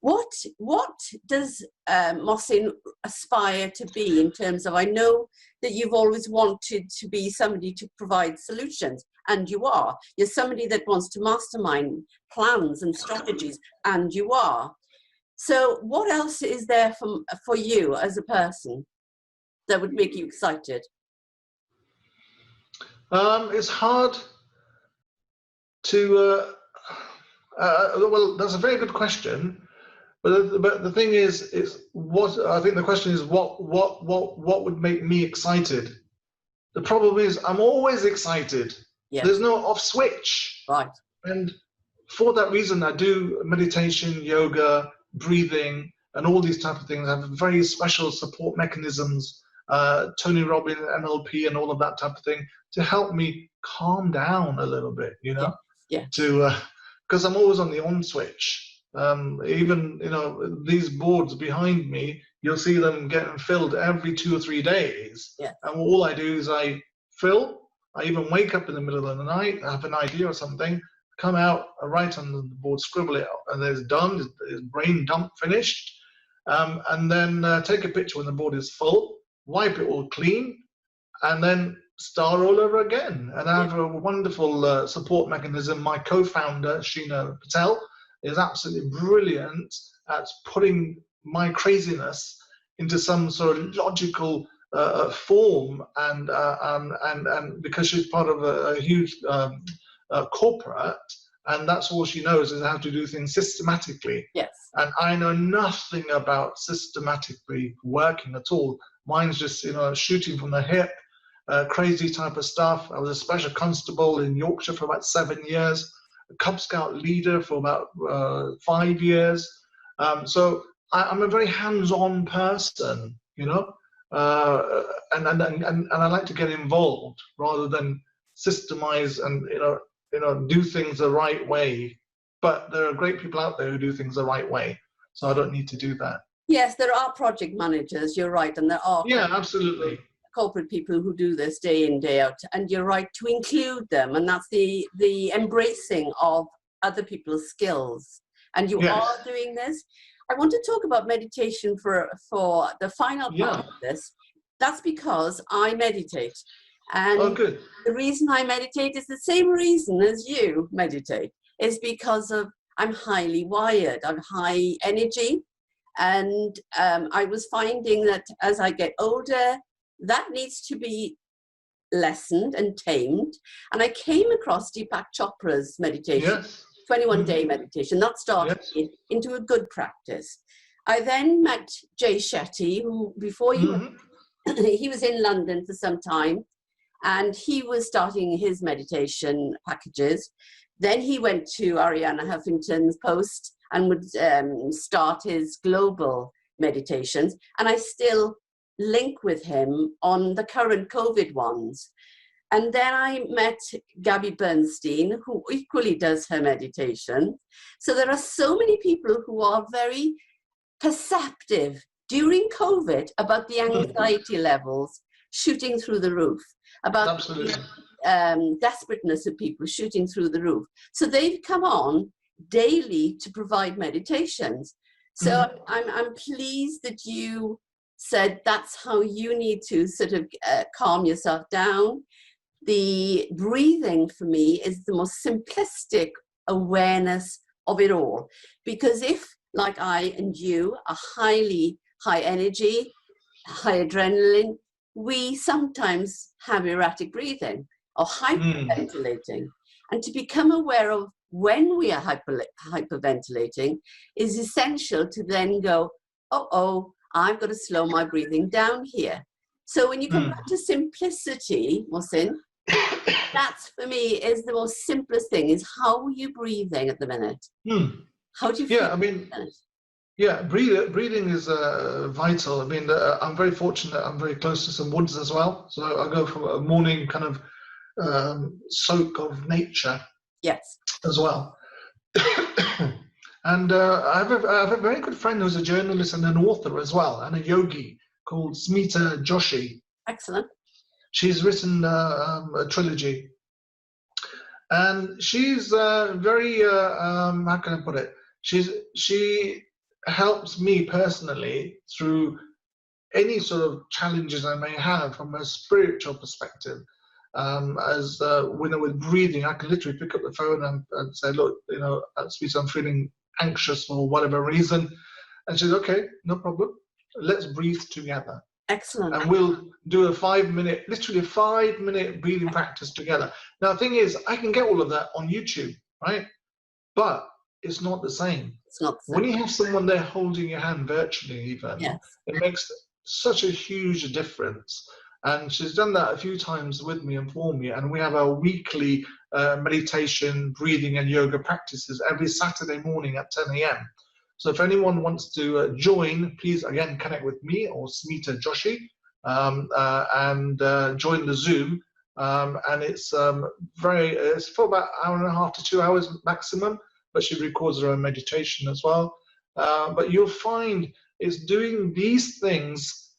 What does Mohsin aspire to be in terms of, I know that you've always wanted to be somebody to provide solutions, and you are. You're somebody that wants to mastermind plans and strategies, and you are. So what else is there for you as a person that would make you excited? It's hard to, well, that's a very good question. But the thing is what I think the question is what would make me excited? The problem is I'm always excited. Yeah. There's no off switch. Right. And for that reason, I do meditation, yoga, breathing, and all these type of things. I have very special support mechanisms, Tony Robbins, NLP, and all of that type of thing to help me calm down a little bit. You know, yeah. Because I'm always on the on switch. Even, you know, these boards behind me, you'll see them getting filled every 2 or 3 days. Yeah. And all I do is I fill. I even wake up in the middle of the night, I have an idea or something, come out, I write on the board, scribble it out, and then it's done, it's brain dump finished. And then take a picture when the board is full, wipe it all clean, and then start all over again. And I have a wonderful support mechanism. My co-founder, Sheena Patel, is absolutely brilliant at putting my craziness into some sort of logical form, and because she's part of a huge corporate, and that's all she knows is how to do things systematically. Yes. And I know nothing about systematically working at all. Mine's just, you know, shooting from the hip, crazy type of stuff. I was a special constable in Yorkshire for about 7 years. A Cub Scout leader for about 5 years. So I'm a very hands-on person, you know, and I like to get involved rather than systemize and you know do things the right way. But there are great people out there who do things the right way, so I don't need to do that. Yes, there are project managers. You're right, and there are absolutely corporate people who do this day in, day out, and you're right to include them, and that's the embracing of other people's skills, and you are doing this. I want to talk about meditation for the final part of this. That's because I meditate, and the reason I meditate is the same reason as you meditate, is because of I'm highly wired, I'm high energy, and I was finding that as I get older, that needs to be lessened and tamed. And I came across Deepak Chopra's meditation, 21-day meditation. That started into a good practice. I then met Jay Shetty, who before he was in London for some time, and he was starting his meditation packages. Then he went to Arianna Huffington's post and would start his global meditations. And I still link with him on the current COVID ones. And then I met Gabby Bernstein, who equally does her meditation. So there are so many people who are very perceptive during COVID about the anxiety levels shooting through the roof, about the desperateness of people shooting through the roof. So they've come on daily to provide meditations. So I'm pleased that you said that's how you need to sort of calm yourself down. The breathing for me is the most simplistic awareness of it all. Because if, like I and you, are highly high energy, high adrenaline, we sometimes have erratic breathing or hyperventilating. And to become aware of when we are hyperventilating is essential to then go, I've got to slow my breathing down here. So when you come back to simplicity, Mohsin, that's for me is the most simplest thing, is how are you breathing at the minute? How do you feel? I mean, breathing is vital. I mean, I'm very fortunate. I'm very close to some woods as well. So I go for a morning kind of soak of nature as well. And I have a very good friend who's a journalist and an author as well, and a yogi called Smita Joshi. Excellent. She's written a trilogy. And she's very, how can I put it? She helps me personally through any sort of challenges I may have from a spiritual perspective. As with breathing, I can literally pick up the phone and say, look, sweetie, I'm feeling anxious for whatever reason. And she says, okay, no problem. Let's breathe together. Excellent. And we'll do literally a 5-minute breathing practice together. Now, the thing is, I can get all of that on YouTube, right? But it's not the same. It's not the same. When you have someone there holding your hand virtually, even, yes, it makes such a huge difference. And she's done that a few times with me and for me. And we have our weekly meditation, breathing, and yoga practices every Saturday morning at 10 a.m. So if anyone wants to join, please, again, connect with me or Smita Joshi and join the Zoom. And it's it's for about 1.5 to 2 hours maximum, but she records her own meditation as well. But you'll find it's doing these things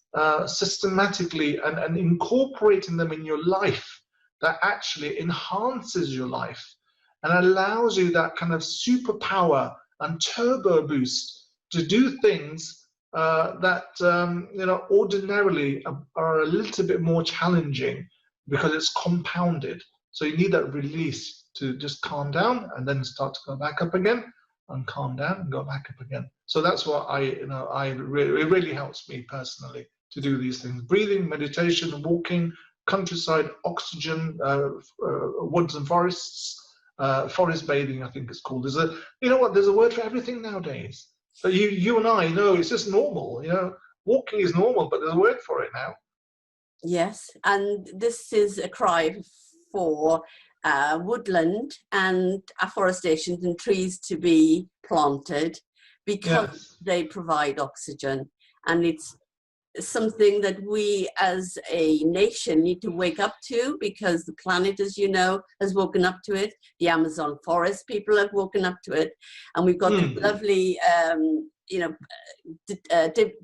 systematically and incorporating them in your life that actually enhances your life and allows you that kind of superpower and turbo boost to do things that ordinarily are a little bit more challenging because it's compounded. So you need that release to just calm down and then start to go back up again and calm down and go back up again. So that's what it really helps me personally to do these things: breathing, meditation, walking, countryside, oxygen, woods and forests, forest bathing, I think it's called. There's a word for everything nowadays. So you and I know it's just normal. Walking is normal, but there's a word for it now. Yes, and this is a cry for woodland and afforestation and trees to be planted because they provide oxygen, and it's something that we as a nation need to wake up to, because the planet, as you know, has woken up to it. The Amazon forest people have woken up to it, and we've got the lovely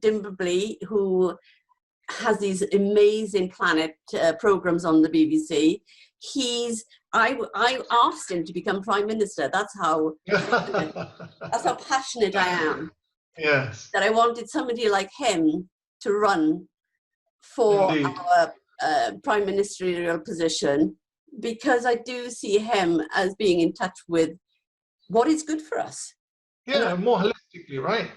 Dimbleby, who has these amazing planet programs on the BBC. I asked him to become Prime Minister. That's how passionate I am. Yes. That I wanted somebody like him to run for our prime ministerial position, because I do see him as being in touch with what is good for us. Yeah, more holistically, right?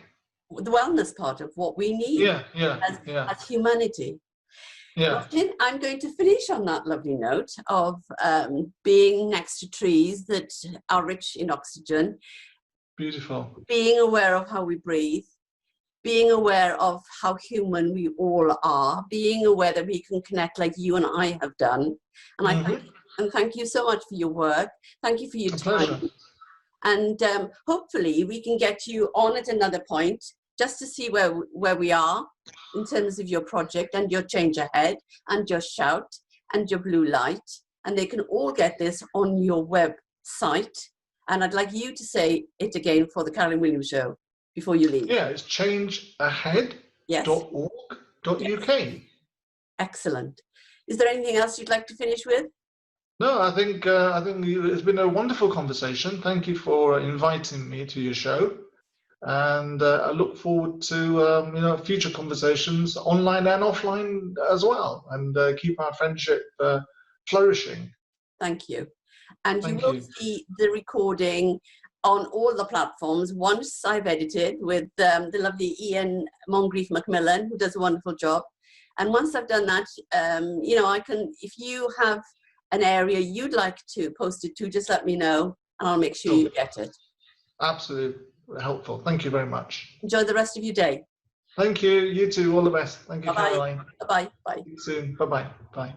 The wellness part of what we need as humanity. Yeah. Martin, I'm going to finish on that lovely note of being next to trees that are rich in oxygen. Beautiful. Being aware of how we breathe. Being aware of how human we all are, being aware that we can connect like you and I have done. And thank you so much for your work. Thank you for your time. Pleasure. And hopefully we can get you on at another point just to see where we are in terms of your project and your change ahead and your shout and your blue light. And they can all get this on your website. And I'd like you to say it again for the Carolyn Williams Show before you leave. Yeah, it's changeahead.org.uk. Yes. Excellent. Is there anything else you'd like to finish with? No, I think it's been a wonderful conversation. Thank you for inviting me to your show, and I look forward to future conversations online and offline as well, and keep our friendship flourishing. Thank you. And you will see the recording on all the platforms once I've edited with the lovely Ian Moncrief Macmillan, who does a wonderful job. And once I've done that, I can, if you have an area you'd like to post it to, just let me know and I'll make sure you get it. Absolutely helpful. Thank you very much. Enjoy the rest of your day. Thank you. You too. All the best. Thank you, Caroline. Bye-bye. Bye. See you soon. Bye-bye. Bye.